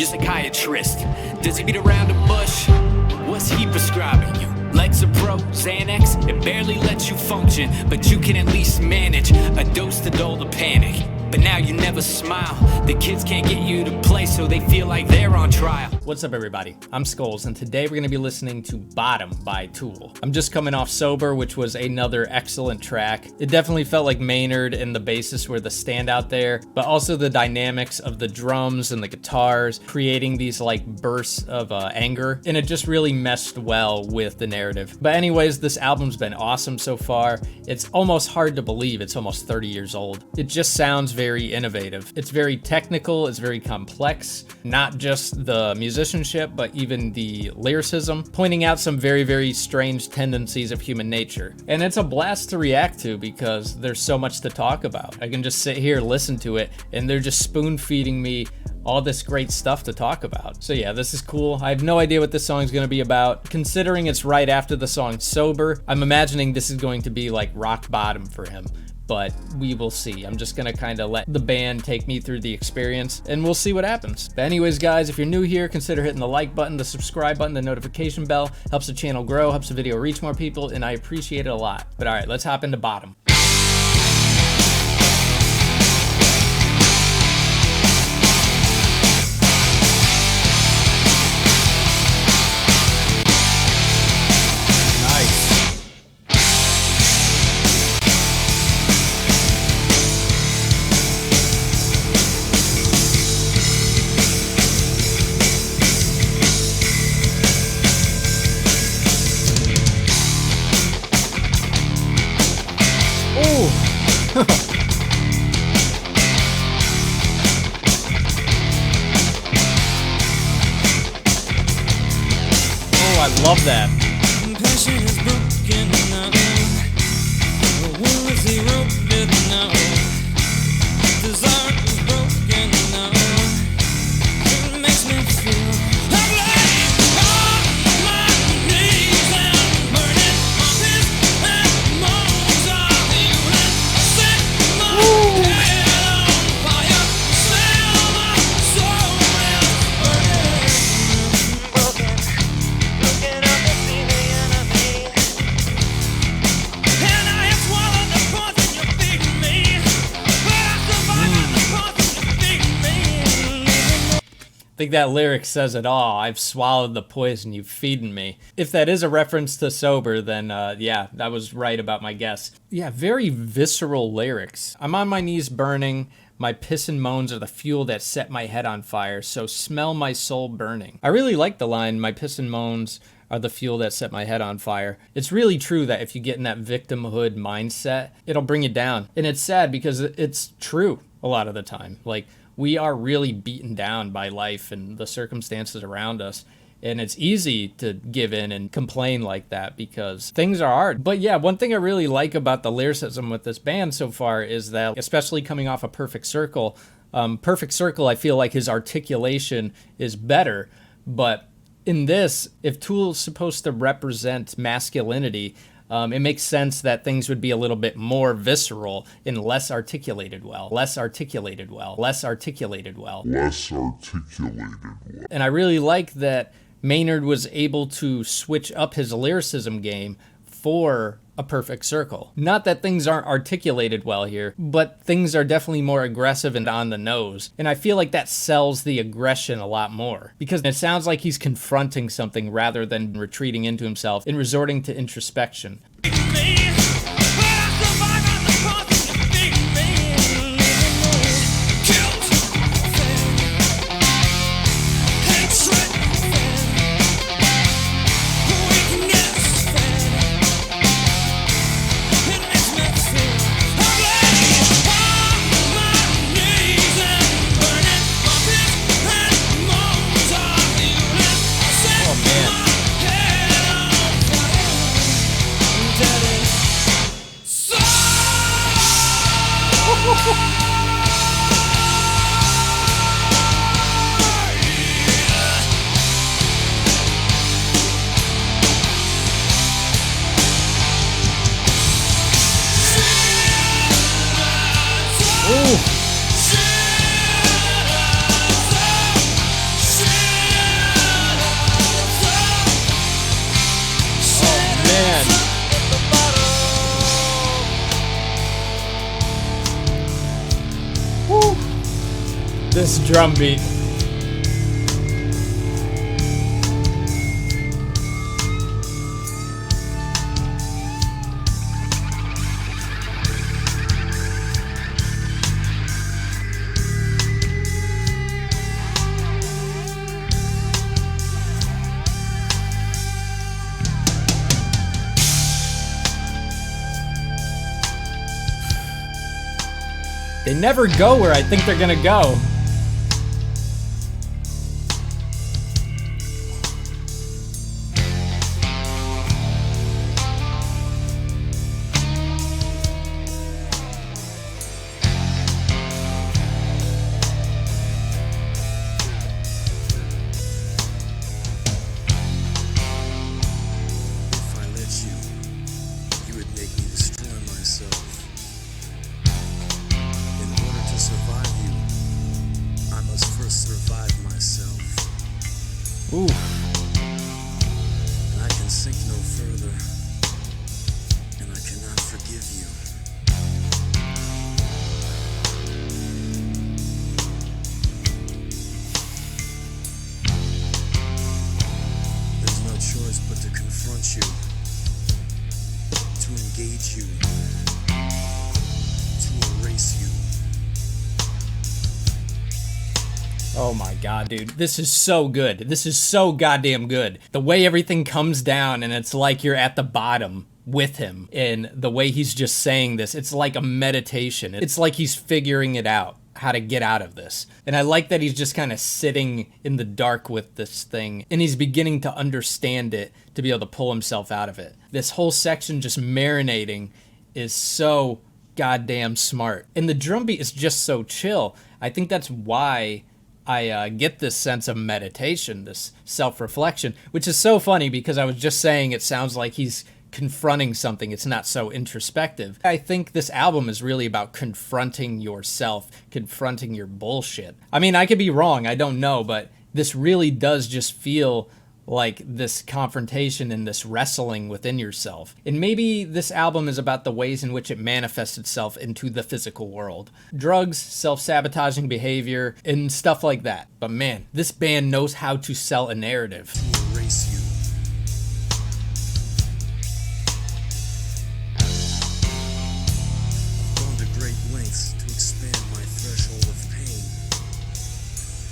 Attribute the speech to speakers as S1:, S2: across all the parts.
S1: your psychiatrist? Does he beat around the bush? What's he prescribing you? Lexapro, Xanax, it barely lets you function, but you can at least manage a dose to dull the panic. But now you never smile. The kids can't get you to play, so they feel like they're on trial.
S2: What's up, everybody? I'm Skullz, and today we're going to be listening to Bottom by Tool. I'm just coming off Sober, which was another excellent track. It definitely felt like Maynard and the bassist were the standout there, but also the dynamics of the drums and the guitars creating these like bursts of anger, and it just really meshed well with the narrative. But anyways, this album's been awesome so far. It's almost hard to believe it's almost 30 years old. It just sounds very innovative. It's very technical, it's very complex, not just the musicianship, but even the lyricism, pointing out some very, very strange tendencies of human nature. And it's a blast to react to because there's so much to talk about. I can just sit here, listen to it, and they're just spoon feeding me all this great stuff to talk about. So yeah, this is cool. I have no idea what this song is going to be about. Considering it's right after the song Sober, I'm imagining this is going to be like rock bottom for him. But we will see. I'm just gonna kind of let the band take me through the experience and we'll see what happens. But anyways, guys, if you're new here, consider hitting the like button, the subscribe button, the notification bell. Helps the channel grow, helps the video reach more people, and I appreciate it a lot. But all right, let's hop into Bottom. I love that.
S3: Passion is broken now. The will is eroded now. Desire is broken now. It makes me feel I'm laying on my knees and burning my fist and moans of you and set my head on fire. Smell my soul is burning. Broken. Looking up to see the enemy, and I have swallowed the poison you're feeding me, but I survived the poison you're feeding me.
S2: I think that lyric says it all. I've swallowed the poison you've feeding me. If that is a reference to Sober, then yeah, I was right about my guess. Yeah, very visceral lyrics. I'm on my knees burning. My piss and moans are the fuel that set my head on fire, so smell my soul burning. I really like the line, my piss and moans are the fuel that set my head on fire. It's really true that if you get in that victimhood mindset, it'll bring you down. And it's sad because it's true a lot of the time. Like, we are really beaten down by life and the circumstances around us. And it's easy to give in and complain like that because things are hard. But yeah, one thing I really like about the lyricism with this band so far is that, especially coming off of Perfect Circle, I feel like his articulation is better. But in this, if Tool's supposed to represent masculinity, it makes sense that things would be a little bit more visceral and less articulated well. And I really like that Maynard was able to switch up his lyricism game for a Perfect Circle. Not that things aren't articulated well here, but things are definitely more aggressive and on the nose. And I feel like that sells the aggression a lot more because it sounds like he's confronting something rather than retreating into himself and resorting to introspection. This drum beat. They never go where I think they're gonna go.
S4: If I let you, you would make me destroy myself. In order to survive you, I must first survive myself.
S2: Ooh.
S4: And I can sink no further, and I cannot forgive you. There's no choice but to confront you, to engage you, to erase you.
S2: Oh my god, dude. This is so good. This is so goddamn good. The way everything comes down and it's like you're at the bottom with him, and the way he's just saying this, it's like a meditation. It's like he's figuring it out, how to get out of this. And I like that he's just kind of sitting in the dark with this thing, and he's beginning to understand it to be able to pull himself out of it. This whole section just marinating is so goddamn smart. And the drum beat is just so chill. I think that's why I get this sense of meditation, this self-reflection, which is so funny because I was just saying it sounds like he's confronting something. It's not so introspective. I think this album is really about confronting yourself, confronting your bullshit. I mean, I could be wrong, I don't know, but this really does just feel like this confrontation and this wrestling within yourself. And maybe this album is about the ways in which it manifests itself into the physical world. Drugs, self-sabotaging behavior, and stuff like that. But man, this band knows how to sell a narrative.
S4: To erase you. I've gone to great lengths to expand my threshold of pain.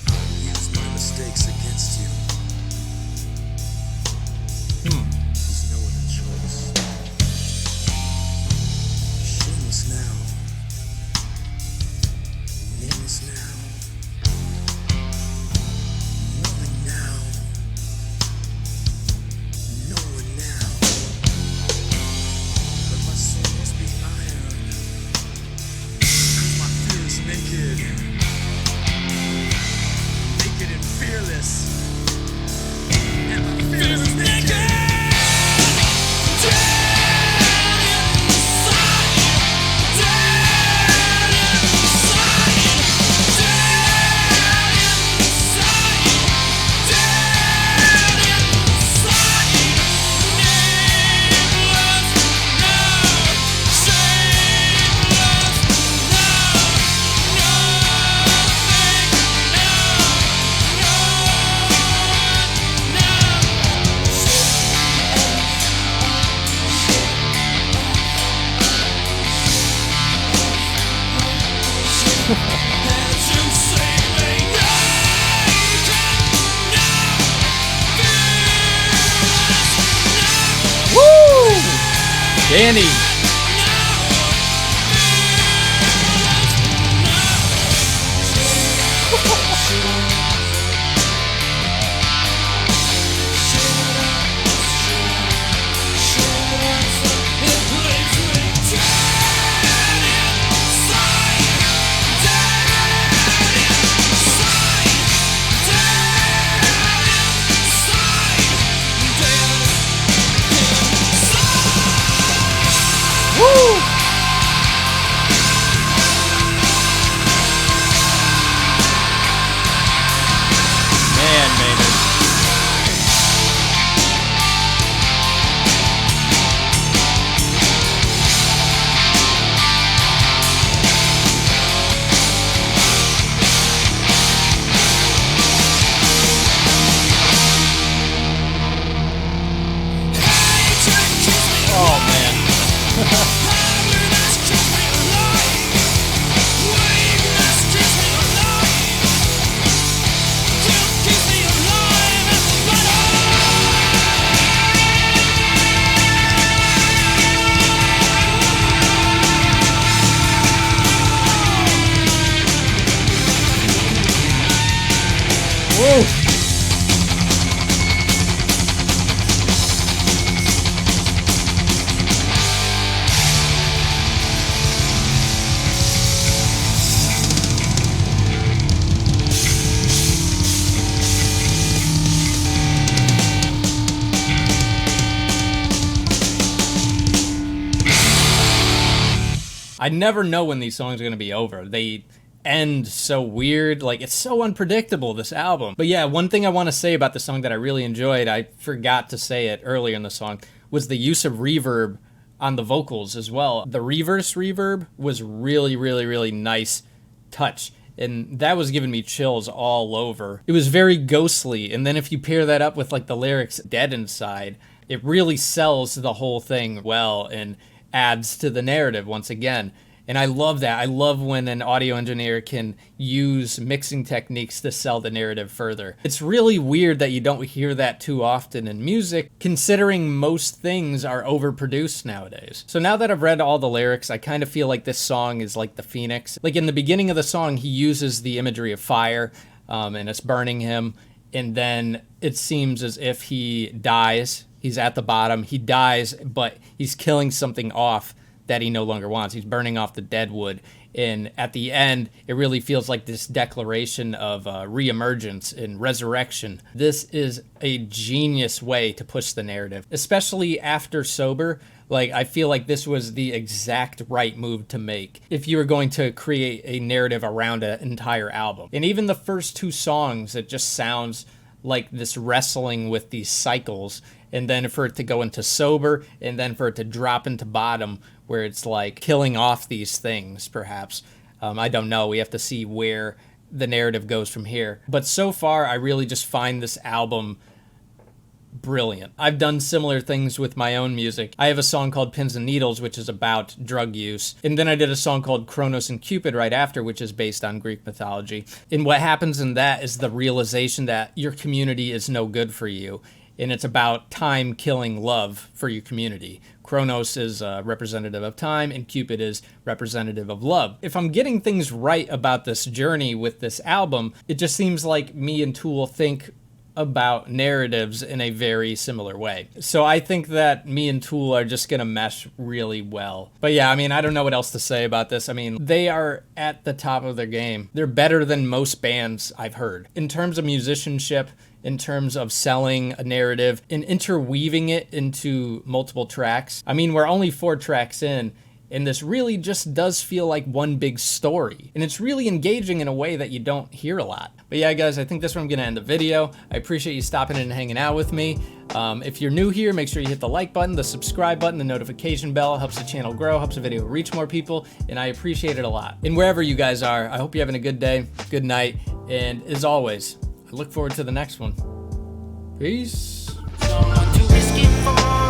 S4: I'll use my mistakes against you. There's no other choice. Shameless now. Nameless now. Nothing now. No one now. But my soul must be iron. 'Cause my fear is naked. Naked and fearless. And my fear is naked.
S2: Danny. I never know when these songs are gonna be over. They end so weird, like it's so unpredictable, this album. But yeah, one thing I want to say about the song that I really enjoyed, I forgot to say it earlier in the song, was the use of reverb on the vocals as well. The reverse reverb was really nice touch, and that was giving me chills all over. It was very ghostly, and then if you pair that up with like the lyrics "dead inside," it really sells the whole thing well and adds to the narrative once again. And I love that. I love when an audio engineer can use mixing techniques to sell the narrative further. It's really weird that you don't hear that too often in music, considering most things are overproduced nowadays. So now that I've read all the lyrics, I kind of feel like this song is like the Phoenix. Like in the beginning of the song, he uses the imagery of fire, and it's burning him. And then it seems as if he dies. He's at the bottom. He dies, but he's killing something off that he no longer wants. He's burning off the dead wood. And at the end, it really feels like this declaration of reemergence and resurrection. This is a genius way to push the narrative, especially after Sober. Like, I feel like this was the exact right move to make if you were going to create a narrative around an entire album. And even the first two songs, it just sounds like this wrestling with these cycles, and then for it to go into Sober, and then for it to drop into Bottom, where it's like killing off these things, perhaps. I don't know. We have to see where the narrative goes from here. But so far, I really just find this album brilliant. I've done similar things with my own music. I have a song called Pins and Needles, which is about drug use. And then I did a song called Kronos and Cupid right after, which is based on Greek mythology. And what happens in that is the realization that your community is no good for you. And it's about time killing love for your community. Kronos is representative of time, and Cupid is representative of love. If I'm getting things right about this journey with this album, it just seems like me and Tool think about narratives in a very similar way. So I think that me and Tool are just gonna mesh really well. But yeah, I mean, I don't know what else to say about this. I mean, they are at the top of their game. They're better than most bands I've heard. In terms of musicianship, in terms of selling a narrative and interweaving it into multiple tracks. I mean, we're only 4 tracks in, and this really just does feel like one big story. And it's really engaging in a way that you don't hear a lot. But yeah, guys, I think that's where I'm gonna end the video. I appreciate you stopping in and hanging out with me. If you're new here, make sure you hit the like button, the subscribe button, the notification bell. It helps the channel grow, helps the video reach more people, and I appreciate it a lot. And wherever you guys are, I hope you're having a good day, good night, and as always, I look forward to the next one. Peace.
S3: Don't want to risk it for